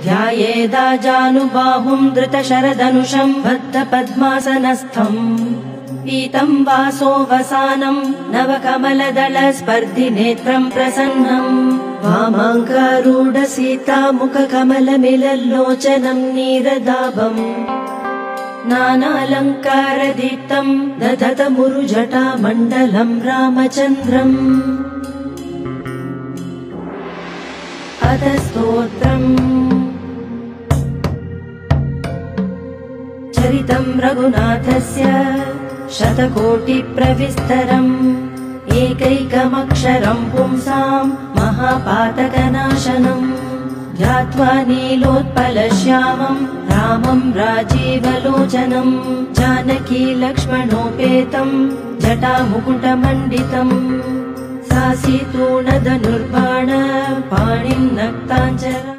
ध्यायेदाजानुबाहुम् धृतशरधनुषम् बद्धपद्मासनस्थम् पीतम् वासोऽवसानम् नवकमलदलस्पर्धिनेत्रम् प्रसन्नम् वामाङ्गारूढसीतामुखकमलमिलल्लोचनम् नीरदाभम् नानालङ्कारदीप्तम् दधतमुरुजटामण्डलम् रामचन्द्रम् अथ स्तोत्रम् चरितम् रघुनाथस्य शतकोटिप्रविस्तरम् एकैकमक्षरम् पुंसाम् महापातकनाशनम् ध्यात्वा नीलोत्पलश्यामम् रामम् राजीवलोचनम् जानकी लक्ष्मणोपेतम् जटामुकुटमण्डितम् सासीतूणधनुर्बाण पाणिम् नक्ताञ्जरा